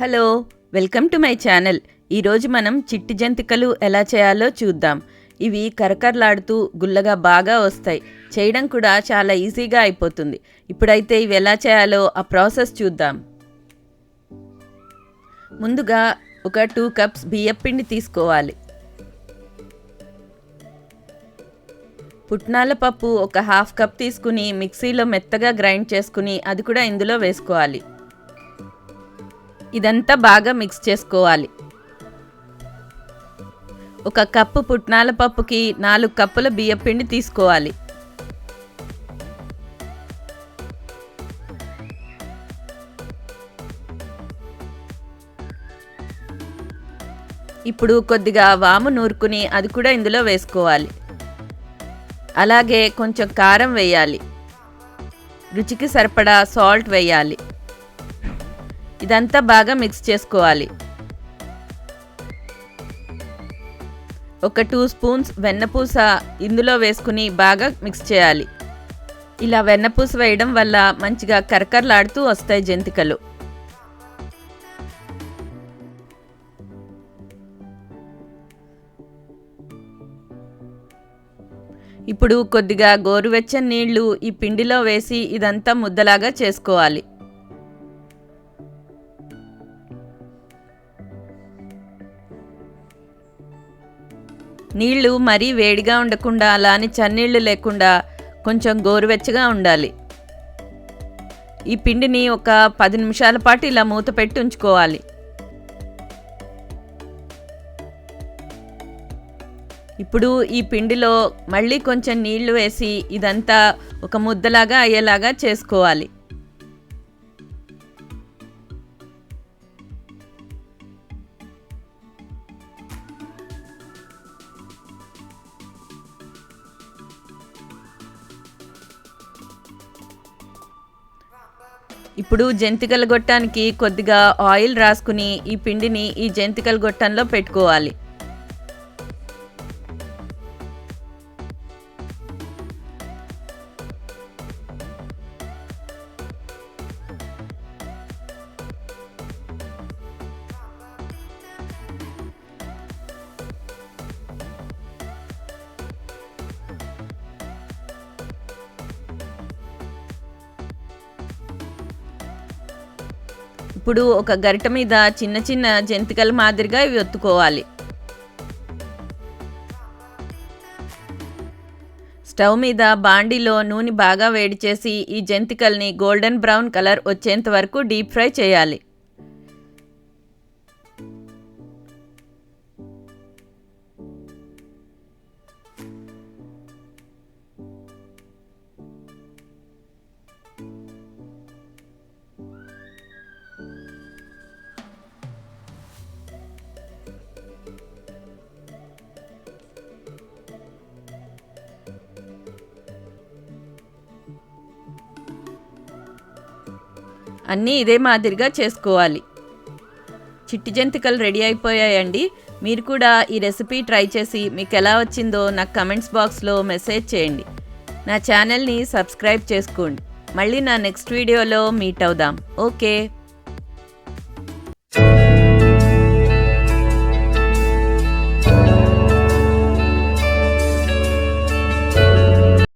Hello, welcome to my channel. ఈరోజు మనం చిట్టి జంతికలు ఎలా చేయాలో చూద్దాం. ఇవి కరకరలాడుతూ గుల్లగా బాగా వస్తాయి. చేయడం కూడా చాలా ఈజీగా అయిపోతుంది. ఇప్పుడైతే ఇవి ఎలా చేయాలో ఆ ప్రాసెస్ చూద్దాం. ముందుగా ఒక 2 కప్స్ బియ్యపిండి తీసుకోవాలి. పుట్నాల పప్పు ఒక 1/2 కప్ తీసుకుని మిక్సీలో మెత్తగా గ్రైండ్ చేసుకుని అది కూడా ఇందులో వేసుకోవాలి. ఇదంతా బాగా మిక్స్ చేసుకోవాలి. 1 కప్పు పుట్నాల పప్పుకి 4 కప్పుల బియ్యపిండి తీసుకోవాలి. ఇప్పుడు కొద్దిగా వాము నూరుకుని అది కూడా ఇందులో వేసుకోవాలి. అలాగే కొంచెం కారం వేయాలి. రుచికి సరిపడా సాల్ట్ వేయాలి. ఇదంతా బాగా మిక్స్ చేసుకోవాలి. ఒక 2 స్పూన్స్ వెన్నపూస ఇందులో వేసుకుని బాగా మిక్స్ చేయాలి. ఇలా వెన్నపూస వేయడం వల్ల మంచిగా కరకరలాడుతూ వస్తాయి జంతికలు. ఇప్పుడు కొద్దిగా గోరువెచ్చని నీళ్లు ఈ పిండిలో వేసి ఇదంతా ముద్దలాగా చేసుకోవాలి. నీళ్లు మరీ వేడిగా ఉండకుండా అలానే చన్నీళ్ళు లేకుండా కొంచెం గోరువెచ్చగా ఉండాలి. ఈ పిండిని ఒక 10 నిమిషాల పాటు ఇలా మూత పెట్టి ఉంచుకోవాలి. ఇప్పుడు ఈ పిండిలో మళ్ళీ కొంచెం నీళ్లు వేసి ఇదంతా ఒక ముద్దలాగా అయ్యేలాగా చేసుకోవాలి. ఇప్పుడు జంతికల గొట్టానికి కొద్దిగా ఆయిల్ రాసుకుని ఈ పిండిని ఈ జంతికల గొట్టంలో పెట్టుకోవాలి. ఇప్పుడు ఒక గరిట మీద చిన్న చిన్న జంతికల మాదిరిగా ఇవి ఒత్తుకోవాలి. స్టవ్ మీద బాండీలో నూనె బాగా వేడి చేసి ఈ జంతికల్ని గోల్డెన్ బ్రౌన్ కలర్ వచ్చేంత వరకు డీప్ ఫ్రై చేయాలి. అన్నీ ఇదే మాదిరిగా చేసుకోవాలి. చిట్టి జంతికలు రెడీ అయిపోయాయండి. మీరు కూడా ఈ రెసిపీ ట్రై చేసి మీకు ఎలా వచ్చిందో నాకు కమెంట్స్ బాక్స్లో మెసేజ్ చేయండి. నా ఛానల్ని సబ్స్క్రైబ్ చేసుకోండి. మళ్ళీ నా నెక్స్ట్ వీడియోలో మీట్ అవుదాం. ఓకే.